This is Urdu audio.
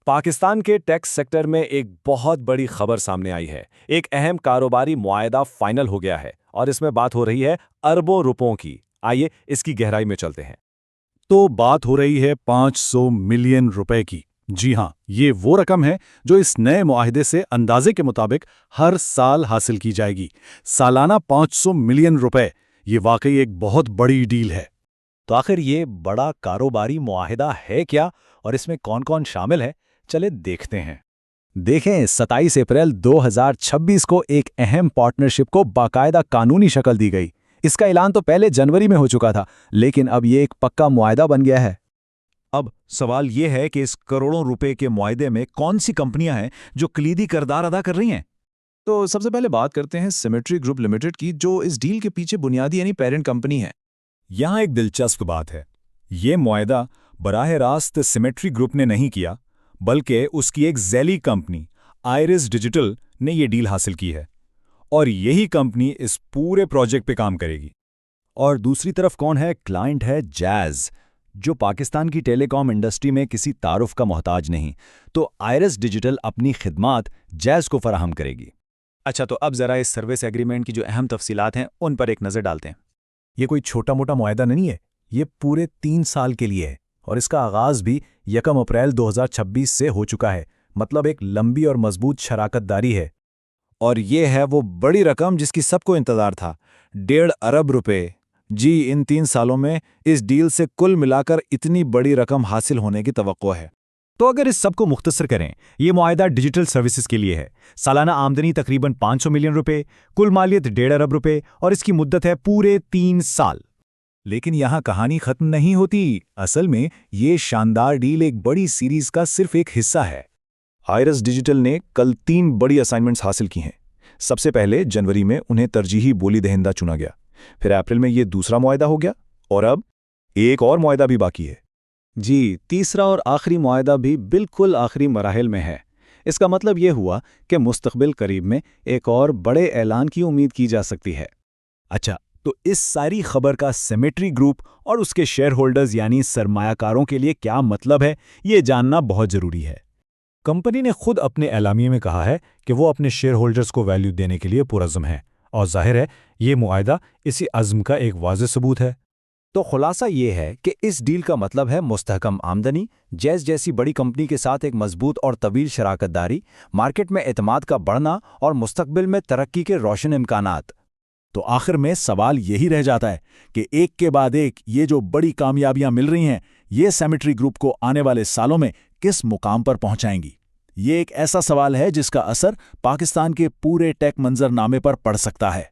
پاکستان کے ٹیکس سیکٹر میں ایک بہت بڑی خبر سامنے آئی ہے۔ ایک اہم کاروباری معاہدہ فائنل ہو گیا ہے اور اس میں بات ہو رہی ہے اربوں روپوں کی۔ آئیے اس کی گہرائی میں چلتے ہیں۔ تو بات ہو رہی ہے 500 ملین روپے کی۔ جی ہاں، یہ وہ رقم ہے جو اس نئے معاہدے سے اندازے کے مطابق ہر سال حاصل کی جائے گی۔ سالانہ 500 ملین روپے، یہ واقعی ایک بہت بڑی ڈیل ہے۔ تو آخر یہ بڑا کاروباری معاہدہ ہے کیا اور اس میں کون کون شامل ہے؟ چلے دیکھتے ہیں۔ دیکھیں، 27 اپریل 2026 کو ایک اہم پارٹنرشپ کو باقاعدہ قانونی شکل دی گئی۔ اس کا اعلان تو پہلے جنوری میں ہو چکا تھا، لیکن اب یہ ایک پکا معاہدہ بن گیا ہے۔ اب سوال یہ ہے کہ اس کروڑوں روپے کے معاہدے میں کون سی کمپنیاں ہیں جو کلیدی کردار ادا کر رہی ہیں؟ تو سب سے پہلے بات کرتے ہیں سیمیٹری گروپ لمیٹڈ کی، جو اس ڈیل کے پیچھے بنیادی پیرنٹ کمپنی ہے۔ یہاں ایک دلچسپ بات ہے، یہ معاہدہ براہ راست سیمیٹری گروپ نے نہیں کیا، بلکہ اس کی ایک ذیلی کمپنی آئرس ڈیجیٹل نے یہ ڈیل حاصل کی ہے، اور یہی کمپنی اس پورے پروجیکٹ پہ کام کرے گی۔ اور دوسری طرف کون ہے؟ کلائنٹ ہے جیز، جو پاکستان کی ٹیلی کام انڈسٹری میں کسی تعارف کا محتاج نہیں، تو آئرس ڈیجیٹل اپنی خدمات جیز کو فراہم کرے گی۔ اچھا، تو اب ذرا اس سروس ایگریمنٹ کی جو اہم تفصیلات ہیں ان پر ایک نظر ڈالتے ہیں۔ یہ کوئی چھوٹا موٹا معاہدہ نہیں ہے، یہ پورے 3 سال کے لیے ہے، اور اس کا آغاز بھی 1 اپریل 2026 سے ہو چکا ہے۔ مطلب ایک لمبی اور مضبوط شراکت داری ہے۔ اور یہ ہے وہ بڑی رقم جس کی سب کو انتظار تھا، 1.5 ارب روپے۔ جی، ان 3 سالوں میں اس ڈیل سے کل ملا کر اتنی بڑی رقم حاصل ہونے کی توقع ہے۔ تو اگر اس سب کو مختصر کریں، یہ معاہدہ ڈیجیٹل سروسز کے لیے ہے۔ سالانہ آمدنی تقریباً 500 ملین روپے، کل مالیت 1.5 ارب روپے، اور اس کی مدت ہے پورے 3 سال۔ لیکن یہاں کہانی ختم نہیں ہوتی۔ اصل میں یہ شاندار ڈیل ایک بڑی سیریز کا صرف ایک حصہ ہے۔ آئرس ڈیجیٹل نے کل 3 بڑی اسائنمنٹس حاصل کی ہیں۔ سب سے پہلے جنوری میں انہیں ترجیحی بولی دہندہ چنا گیا، پھر اپریل میں یہ دوسرا معاہدہ ہو گیا، اور اب ایک اور معاہدہ بھی باقی ہے۔ جی، تیسرا اور آخری معاہدہ بھی بالکل آخری مراحل میں ہے۔ اس کا مطلب یہ ہوا کہ مستقبل قریب میں ایک اور بڑے اعلان کی امید کی جا سکتی ہے۔ اچھا، تو اس ساری خبر کا سیمیٹری گروپ اور اس کے شیئر ہولڈرز یعنی سرمایہ کاروں کے لیے کیا مطلب ہے، یہ جاننا بہت ضروری ہے۔ کمپنی نے خود اپنے اعلامیے میں کہا ہے کہ وہ اپنے شیئر ہولڈرز کو ویلیو دینے کے لیے پرعزم ہے، اور ظاہر ہے یہ معاہدہ اسی عزم کا ایک واضح ثبوت ہے۔ تو خلاصہ یہ ہے کہ اس ڈیل کا مطلب ہے مستحکم آمدنی، جیز جیسی بڑی کمپنی کے ساتھ ایک مضبوط اور طویل شراکت داری، مارکیٹ میں اعتماد کا بڑھنا اور مستقبل میں ترقی کے روشن امکانات۔ تو آخر میں سوال یہی رہ جاتا ہے کہ ایک کے بعد ایک یہ جو بڑی کامیابیاں مل رہی ہیں، یہ سیمیٹری گروپ کو آنے والے سالوں میں کس مقام پر پہنچائیں گی؟ یہ ایک ایسا سوال ہے جس کا اثر پاکستان کے پورے ٹیک منظر نامے پر پڑ سکتا ہے۔